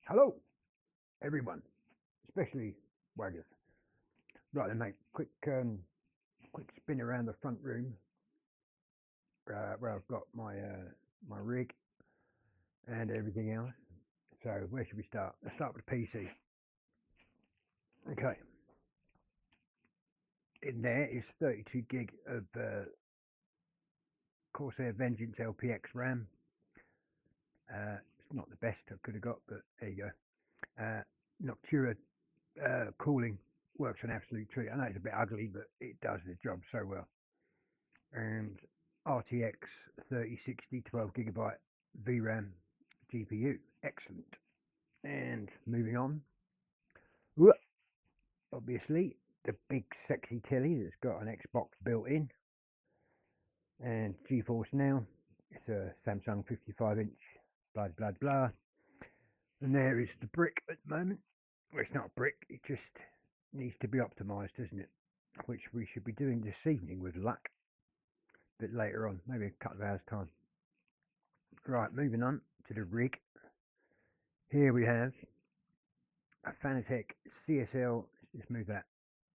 Hello, everyone, especially waggers. Right, then, mate. Quick spin around the front room where I've got my rig and everything else. So where should we start? Let's start with the PC. Okay, in there is 32 gig of Corsair Vengeance LPX RAM. It's not the best I could have got, but there you go. Noctura cooling works an absolute treat. I know it's a bit ugly, but it does the job so well. And RTX 3060 12 GB VRAM GPU. Excellent. And moving on, obviously, the big sexy telly that's got an Xbox built in. And GeForce Now. It's a Samsung 55-inch, blah, blah, blah. And there is the brick at the moment. Well, it's not a brick, it just needs to be optimized, doesn't it? Which we should be doing this evening with luck. A bit later on, maybe a couple of hours' time. Right, moving on to the rig. Here we have a Fanatec CSL. Let's move that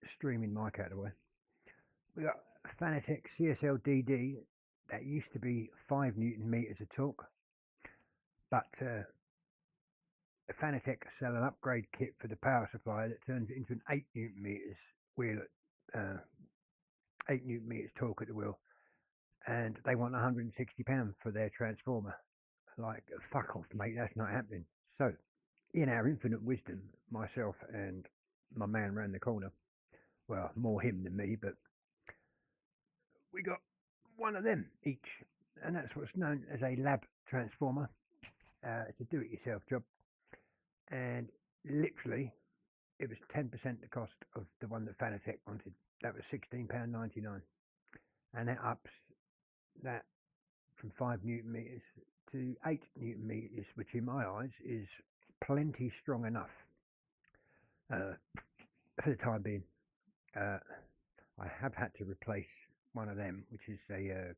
streaming mic out of the way. We got a Fanatec CSL DD that used to be 5 Newton meters of torque, but the Fanatec sell an upgrade kit for the power supply that turns it into an 8 Newton meters wheel, 8 Newton meters torque at the wheel, and they want £160 for their transformer. Like, fuck off, mate, that's not happening. So, in our infinite wisdom, myself and my man round the corner, well, more him than me, but we got one of them each, and that's what's known as a lab transformer. It's a do-it-yourself job, and literally, it was 10% the cost of the one that Fanatec wanted. That was £16.99, and that ups that from 5 Newton meters to 8 Newton meters, which in my eyes is plenty strong enough for the time being. I have had to replace one of them, which is a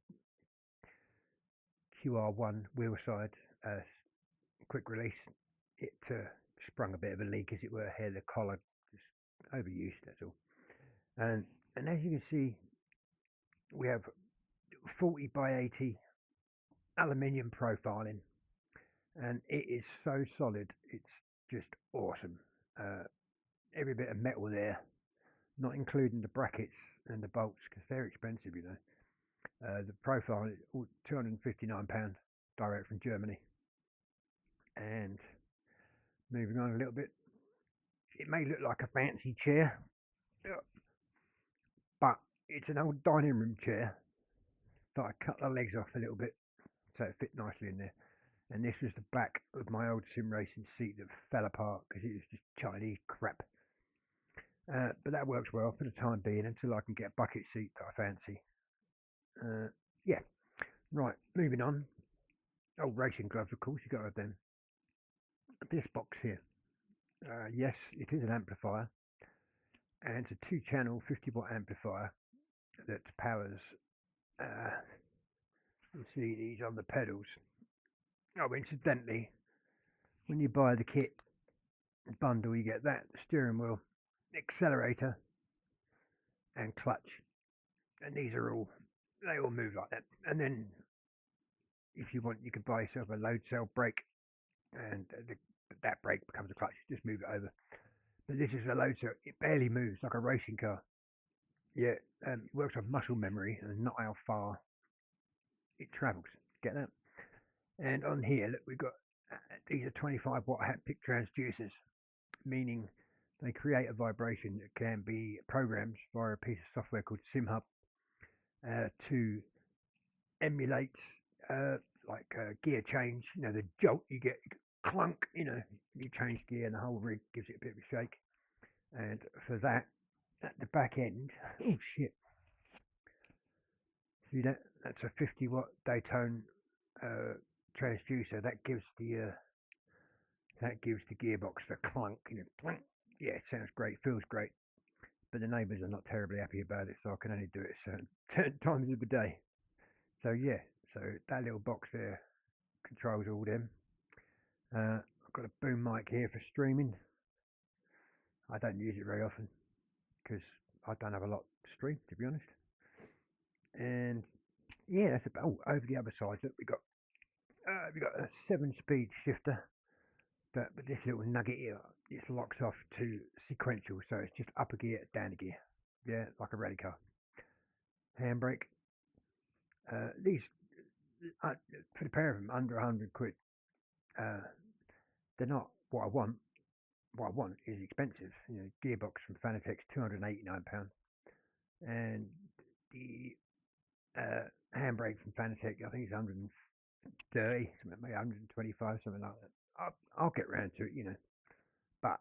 QR1 wheel side quick release. It sprung a bit of a leak, as it were, here the collar just overused, that's all. And as you can see, we have 40 by 80 aluminium profiling, and it is so solid, it's just awesome. Every bit of metal there, not including the brackets and the bolts, because they're expensive, you know. The profile is £259 direct from Germany. And moving on a little bit, it may look like a fancy chair, but it's an old dining room chair that I cut the legs off a little bit so it fit nicely in there. And this was the back of my old sim racing seat that fell apart because it was just Chinese crap. But that works well for the time being until I can get a bucket seat that I fancy. Yeah, right, moving on. Old racing gloves, of course, you got to have them. This box here, yes, it is an amplifier, and it's a 2-channel 50-watt amplifier that powers you see these on the pedals. Oh, incidentally, when you buy the kit bundle, you get that steering wheel, accelerator, and clutch, and these are they all move like that. And then, if you want, you could buy yourself a load cell brake, and that brake becomes a clutch. Just move it over. But this is a load cell; it barely moves, like a racing car. Yeah, it works on muscle memory and not how far it travels. Get that? And on here, look, we've got these are 25-watt haptic transducers, meaning they create a vibration that can be programmed via a piece of software called SimHub to emulate gear change. You know, the jolt you get, clunk, you know, you change gear and the whole rig gives it a bit of a shake. And for that, at the back end, oh shit, see that? That's a 50-watt Daytone transducer. That gives the gearbox the clunk, you know, clunk. Yeah, it sounds great, feels great. But the neighbours are not terribly happy about it, so I can only do it certain times of the day. So yeah, so that little box there controls all them. got a boom mic here for streaming. I don't use it very often because I don't have a lot to stream, to be honest. And yeah, that's about. Oh, over the other side, look, we got a 7-speed shifter, but with this little nugget here, it locks off to sequential, so it's just up a gear, down a gear. Yeah, like a rally car. Handbrake. These for the pair of them under 100 quid. They're not what I want. What I want is expensive. You know, gearbox from Fanatec's £289, and the handbrake from Fanatec, I think it's 130, something maybe 125, something like that. I'll get round to it, you know. But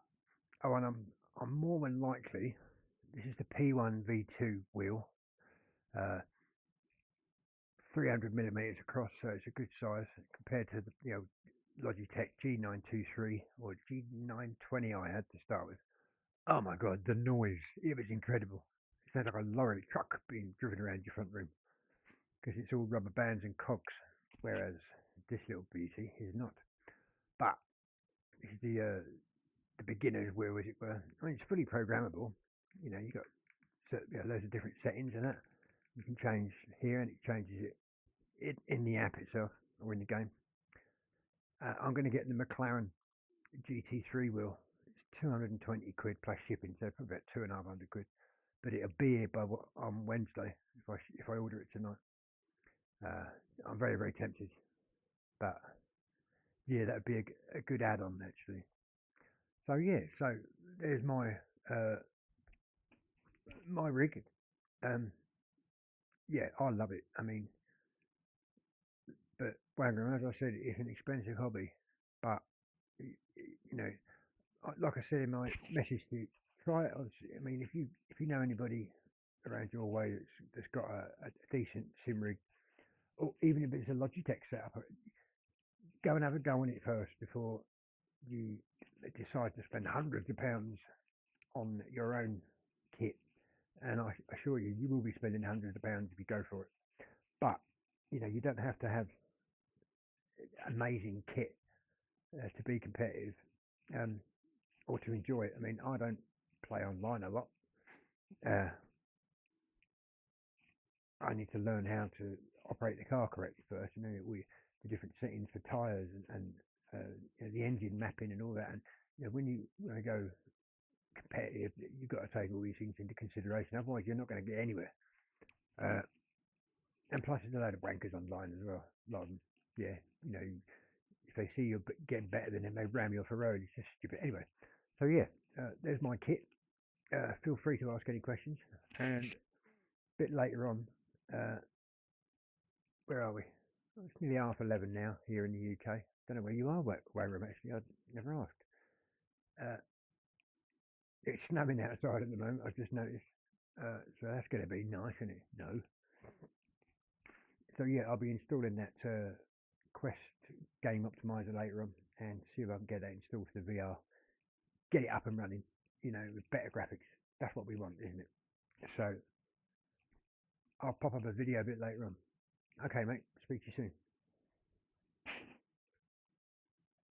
and I'm more than likely. This is the P1 V2 wheel, 300 millimeters across, so it's a good size compared to the Logitech G923 or G920 I had to start with. Oh my god, the noise! It was incredible. It sounds like a lorry truck being driven around your front room because it's all rubber bands and cogs, whereas this little beauty is not. But this is the beginner's wheel, as it were. I mean, it's fully programmable. You know, you got loads of different settings and that you can change here, and it changes it in the app itself or in the game. I'm going to get the McLaren GT3 wheel. It's 220 quid plus shipping, so probably about 2,500 quid. But it'll be here on Wednesday if I order it tonight. I'm very, very tempted, but yeah, that'd be a good add-on actually. So yeah, so there's my my rig. Yeah, I love it. I mean, but Wagram, as I said, it's an expensive hobby, but you know, like I said in my message to you, try it. I mean, if you know anybody around your way that's got a decent sim rig, or even if it's a Logitech setup, go and have a go on it first before you decide to spend hundreds of pounds on your own kit. And I assure you, you will be spending hundreds of pounds if you go for it. But you know, you don't have to have amazing kit to be competitive or to enjoy it. I mean, I don't play online a lot. Uh, I need to learn how to operate the car correctly first. You know, the different settings for tyres and the engine mapping and all that. And you know, when you go competitive, you've got to take all these things into consideration. Otherwise, you're not going to get anywhere. And plus, there's a load of wankers online as well. A lot of them, yeah. You know, if they see you're getting better than them, they ram you off the road. It's just stupid. Anyway, so yeah, there's my kit. Feel free to ask any questions. And a bit later on, where are we? It's nearly 11:30 now here in the UK. Don't know where you are, Wagram, actually. I never asked. Uh, it's snowing outside at the moment, I've just noticed. So that's going to be nice, isn't it? No. So yeah, I'll be installing that Quest game optimizer later on and see if I can get that installed for the VR. Get it up and running, you know, with better graphics. That's what we want, isn't it? So I'll pop up a video a bit later on. Okay, mate. Speak to you soon.